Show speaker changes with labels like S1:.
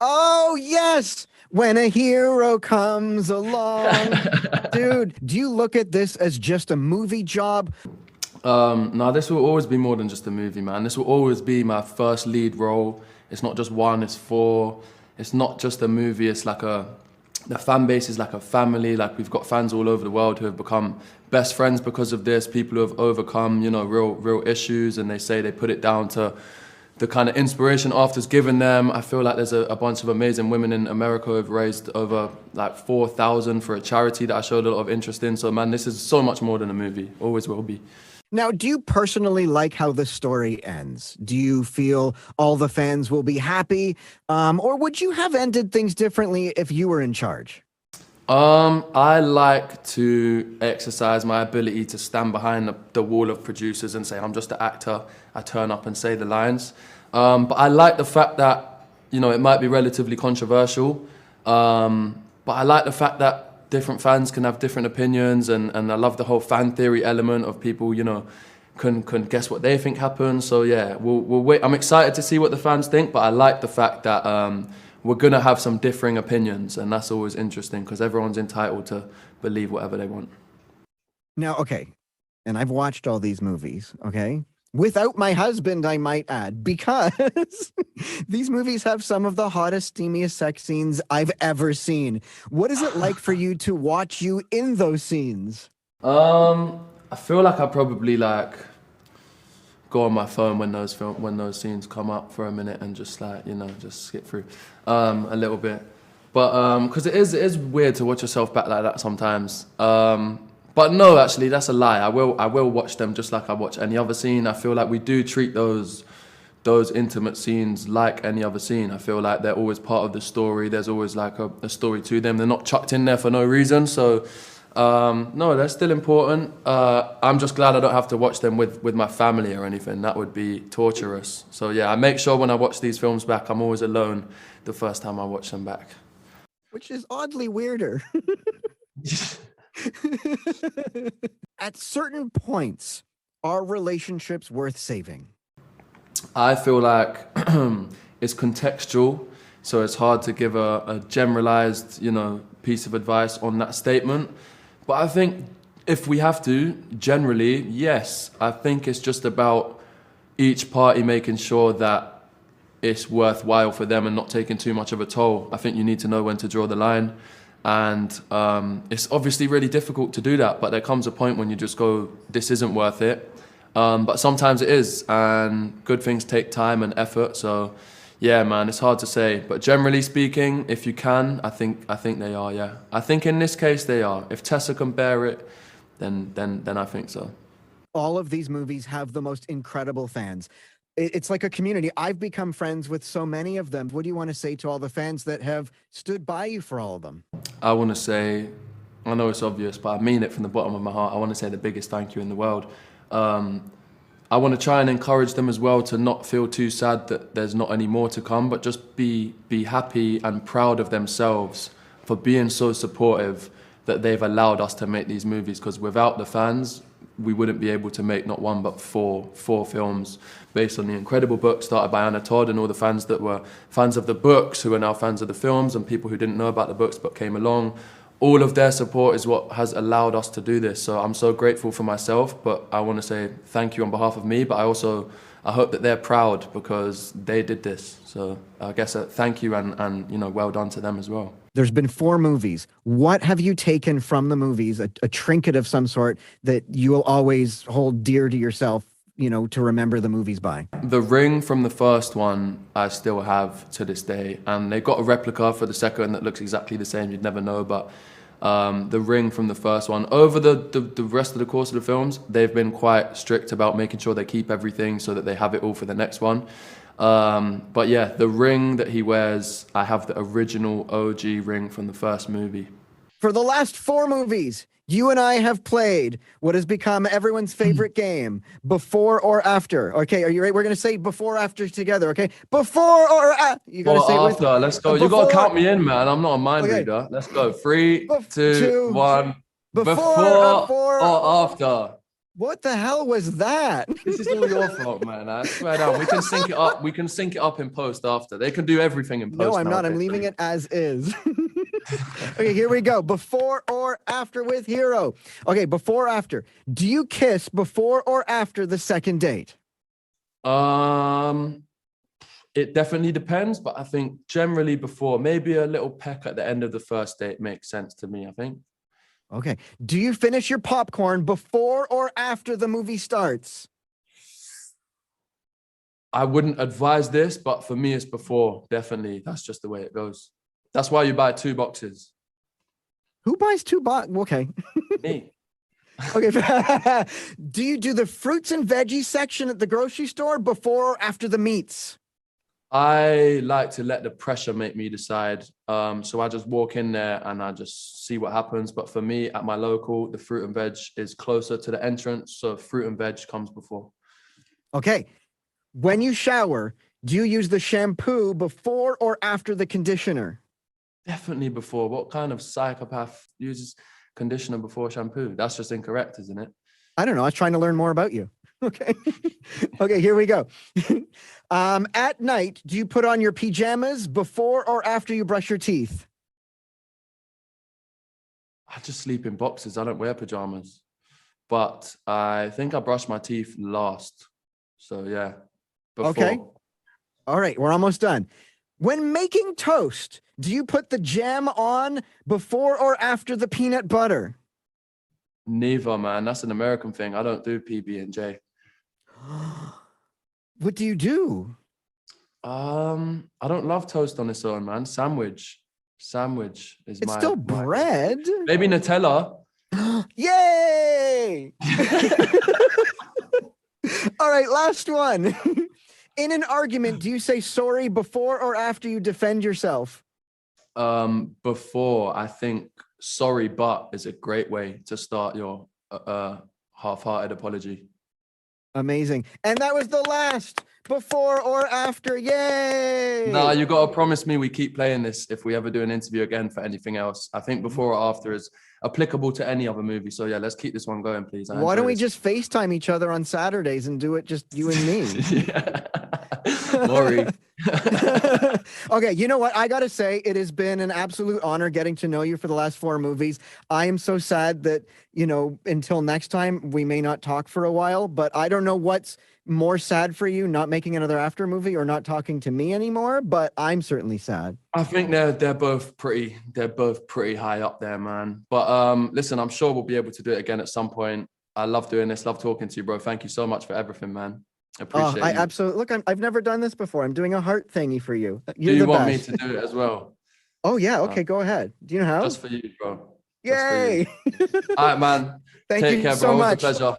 S1: Oh, yes. When a hero comes along. Dude, do you look at this as just a movie job?
S2: No, this will always be more than just a movie, man. This will always be my first lead role. It's not just one, it's four. It's not just a movie, it's like the fan base is like a family. Like we've got fans all over the world who have become best friends because of this, people who have overcome, real issues, and they say they put it down to the kind of inspiration After's given them. I feel like there's a bunch of amazing women in America who have raised over like 4,000 for a charity that I showed a lot of interest in. So man, this is so much more than a movie, always will be.
S1: Now, do you personally like how the story ends? Do you feel all the fans will be happy? Or would you have ended things differently if you were in charge?
S2: I like to exercise my ability to stand behind the wall of producers and say, I'm just an actor, I turn up and say the lines. But I like the fact that, it might be relatively controversial, but I like the fact that different fans can have different opinions, and I love the whole fan theory element of people, can guess what they think happened. So yeah, we'll wait. I'm excited to see what the fans think, but I like the fact that we're gonna have some differing opinions, and that's always interesting because everyone's entitled to believe whatever they want.
S1: Now, okay, and I've watched all these movies, okay? Without my husband, I might add, because these movies have some of the hottest, steamiest sex scenes I've ever seen. What is it like for you to watch you in those scenes?
S2: I feel like I probably like go on my phone when those scenes come up for a minute and just like just skip through a little bit, but because it is weird to watch yourself back like that sometimes. But no, actually, that's a lie. I will watch them just like I watch any other scene. I feel like we do treat those intimate scenes like any other scene. I feel like they're always part of the story. There's always like a story to them. They're not chucked in there for no reason. So no, they're still important. I'm just glad I don't have to watch them with my family or anything. That would be torturous. So yeah, I make sure when I watch these films back, I'm always alone the first time I watch them back.
S1: Which is oddly weirder. At certain points, are relationships worth saving?
S2: I feel like it's contextual, so it's hard to give a generalized, piece of advice on that statement. But I think if we have to, generally, yes. I think it's just about each party making sure that it's worthwhile for them and not taking too much of a toll. I think you need to know when to draw the line. And it's obviously really difficult to do that, but there comes a point when you just go, this isn't worth it. But sometimes it is, and good things take time and effort. So yeah, man, it's hard to say. But generally speaking, if you can, I think they are, yeah. I think in this case they are. If Tessa can bear it, then I think so.
S1: All of these movies have the most incredible fans. It's like a community. I've become friends with so many of them. What do you want to say to all the fans that have stood by you for all of them?
S2: I want to say, I know it's obvious, but I mean it from the bottom of my heart. I want to say the biggest thank you in the world. I want to try and encourage them as well to not feel too sad that there's not any more to come, but just be happy and proud of themselves for being so supportive that they've allowed us to make these movies, because without the fans, we wouldn't be able to make not one but four films based on the incredible book started by Anna Todd, and all the fans that were fans of the books who are now fans of the films, and people who didn't know about the books but came along. All of their support is what has allowed us to do this. So I'm so grateful for myself, but I want to say thank you on behalf of me, but I hope that they're proud because they did this. So I guess a thank you and well done to them as well.
S1: There's been 4 movies. What have you taken from the movies, a trinket of some sort that you will always hold dear to yourself, to remember the movies by?
S2: The ring from the first one I still have to this day, and they got a replica for the second that looks exactly the same. You'd never know, but the ring from the first one, over the rest of the course of the films, they've been quite strict about making sure they keep everything so that they have it all for the next one. But yeah, the ring that he wears, I have the original OG ring from the first movie.
S1: For the last 4 movies, you and I have played what has become everyone's favorite game, before or after. Okay, are you ready? We're going to say before, after together, okay? Before or after. You got to say
S2: after. Let's go. You got to count me in, man. I'm not a mind
S1: Okay.
S2: reader. Let's go. 3, 2,
S1: Two.
S2: 1.
S1: Before
S2: Before
S1: or
S2: or after?
S1: What the hell was that?
S2: This is all your fault, man. I swear down. We can sync it up. We can sync it up in post after. They can do everything in post.
S1: No, I'm not. I'm
S2: nowadays.
S1: leaving it as is. Okay, here we go. Before or after with Hero. Okay, before or after. Do you kiss before or after the second date?
S2: It definitely depends, but I think generally before, maybe a little peck at the end of the first date makes sense to me, I think.
S1: Okay. Do you finish your popcorn before or after the movie starts?
S2: I wouldn't advise this, but for me, it's before. Definitely. That's just the way it goes. That's why you buy 2 boxes.
S1: Who buys 2 boxes? Okay.
S2: Me.
S1: Okay. Do you do the fruits and veggies section at the grocery store before or after the meats?
S2: I like to let the pressure make me decide. So I just walk in there and I just see what happens. But for me, at my local, the fruit and veg is closer to the entrance. So fruit and veg comes before.
S1: Okay. When you shower, do you use the shampoo before or after the conditioner?
S2: Definitely before. What kind of psychopath uses conditioner before shampoo? That's just incorrect, isn't it?
S1: I don't know. I was trying to learn more about you. Okay. Okay, here we go. At night, do you put on your pajamas before or after you brush your teeth?
S2: I just sleep in boxes. I don't wear pajamas. But I think I brush my teeth last. So yeah. Before.
S1: Okay. All right, we're almost done. When making toast, do you put the jam on before or after the peanut butter?
S2: Neither, man. That's an American thing. I don't do PB&J.
S1: What do you do?
S2: I don't love toast on its own, man. Sandwich is
S1: It's still bread.
S2: Maybe Nutella.
S1: Yay! All right, last one. In an argument, do you say sorry before or after you defend yourself?
S2: Before. I think sorry, but is a great way to start your half-hearted apology.
S1: Amazing. And that was the last before or after. Yay!
S2: Nah, you got to promise me we keep playing this if we ever do an interview again for anything else. I think before or after is applicable to any other movie. So yeah, let's keep this one going, please.
S1: Why don't we just FaceTime each other on Saturdays and do it just you and me?
S2: Maury.
S1: Okay, you know what? I got to say, it has been an absolute honor getting to know you for the last 4 movies. I am so sad that, you know, until next time, we may not talk for a while, but I don't know what's more sad for you, not making another after movie or not talking to me anymore, but I'm certainly sad.
S2: I think they're both pretty high up there, man. But listen, I'm sure we'll be able to do it again at some point. I love doing this, love talking to you, bro. Thank you so much for everything, man. Appreciate
S1: I
S2: you.
S1: absolutely look. I've never done this before. I'm doing a heart thingy for you.
S2: Do you want me to do it as well?
S1: Oh yeah. Okay, go ahead. Do you know how?
S2: Just for you, bro.
S1: Yay!
S2: All right, man.
S1: Thank
S2: Take
S1: you
S2: care,
S1: so
S2: bro.
S1: much.
S2: It was a pleasure.